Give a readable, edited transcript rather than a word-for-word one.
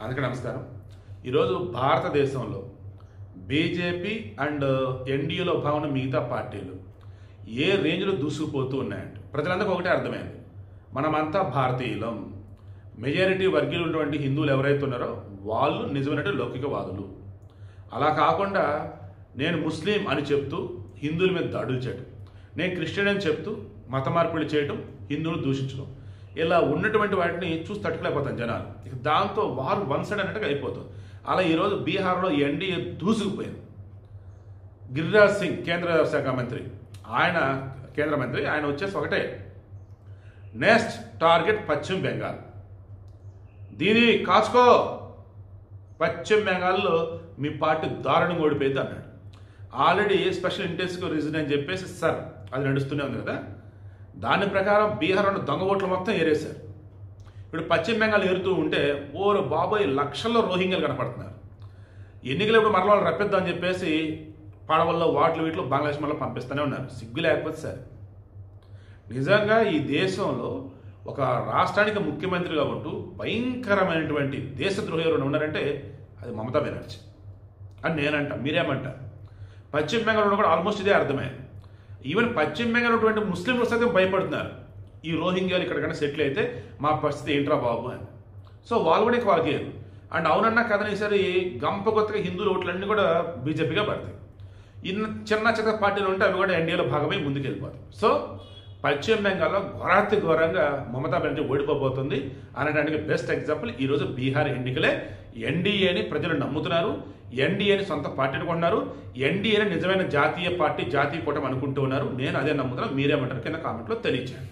అందరికీ నమస్కారం. ఈరోజు భారతదేశంలో బీజేపీ అండ్ ఎన్డీఏలో భాగమైన మిగతా పార్టీలు ఏ రేంజ్లో దూసుకుపోతూ ఉన్నాయంటే ప్రజలందరికీ ఒకటే అర్థమైంది, మనమంతా భారతీయులం. మెజారిటీ వర్గీయులు ఉన్నటువంటి హిందువులు ఎవరైతే ఉన్నారో వాళ్ళు నిజమైనటువంటి లౌకికవాదులు. అలా కాకుండా నేను ముస్లిం అని చెప్తూ హిందువుల మీద దాడులు చేయడం, నేను క్రిస్టియన్ అని చెప్తూ మత మార్పులు చేయడం, హిందువులు దూషించడం, ఇలా ఉన్నటువంటి వాటిని చూసి తట్టుకోలేకపోతాం జనాలు. ఇక దాంతో వారు వన్ సైడ్ అన్నట్టుగా అయిపోతుంది. అలా ఈరోజు బీహార్లో ఎన్డీఏ దూసుకుపోయింది. గిరిరాజ్ సింగ్ కేంద్ర శాఖ మంత్రి, కేంద్ర మంత్రి ఆయన వచ్చేసి ఒకటే, నెక్స్ట్ టార్గెట్ పశ్చిమ బెంగాల్, దీని కాచుకో, పశ్చిమ బెంగాల్లో మీ పార్టీ దారుణంగా ఓడిపోయింది అన్నాడు. ఆల్రెడీ స్పెషల్ ఇంటెన్సివ్ రీజన్ అని చెప్పేసి సార్ అది నడుస్తూనే ఉంది కదా. దాని ప్రకారం బీహార్ ఉన్న దొంగ ఓట్లు మొత్తం ఏరేశారు. ఇప్పుడు పశ్చిమ బెంగాల్ ఏరుతూ ఉంటే ఓరు బాబోయ్ లక్షల్లో రోహింగ్యాలు కనపడుతున్నారు. ఎన్నికలు ఇప్పుడు మరల వాళ్ళు రప్పిద్దామని చెప్పేసి పడవల్లో వీటిలో బంగ్లాదేశ్ మళ్ళీ పంపిస్తూనే ఉన్నారు. సిగ్గు లేకపోతే సార్, నిజంగా ఈ దేశంలో ఒక రాష్ట్రానికి ముఖ్యమంత్రిగా ఉంటూ భయంకరమైనటువంటి దేశద్రోహి ఎవరైనా ఉన్నారంటే అది మమతా బెనర్జీ అని నేనంట. మీరేమంటారు? పశ్చిమ బెంగాల్లో కూడా ఆల్మోస్ట్ ఇదే అర్థమైంది. ఈవెన్ పశ్చిమ బెంగాల్ ఉన్నటువంటి ముస్లింలు సైతం భయపడుతున్నారు, ఈ రోహింగ్యాలు ఇక్కడికైనా సెటిల్ అయితే మా పరిస్థితి ఏంట్రా బాబు అని. సో వాళ్ళు కూడా వాళ్ళకి అండ్ అవునన్నా కథని ఈసారి గంప కొత్తగా హిందువుల ఓట్లన్నీ కూడా బీజేపీగా పడతాయి. చిన్న చిన్న పార్టీలు ఉంటే అవి కూడా ఎన్డీఏలో భాగమై ముందుకు వెళ్ళిపోతాయి. సో పశ్చిమ బెంగాల్లో ఘోరంగా మమతా బెనర్జీ ఓడిపోబోతుంది అనడానికి బెస్ట్ ఎగ్జాంపుల్ ఈరోజు బీహార్ ఎన్నికలే. ఎన్డీఏని ప్రజలు నమ్ముతున్నారు, ఎన్డీఏని సొంత పార్టీని కొన్నారు, ఎన్డీఏని నిజమైన జాతీయ పార్టీ, జాతీయ కూటమి అనుకుంటూ ఉన్నారు. నేను అదే నమ్ముతున్నాను. మీరేమంటారు కింద కామెంట్లో తెలియచేయండి.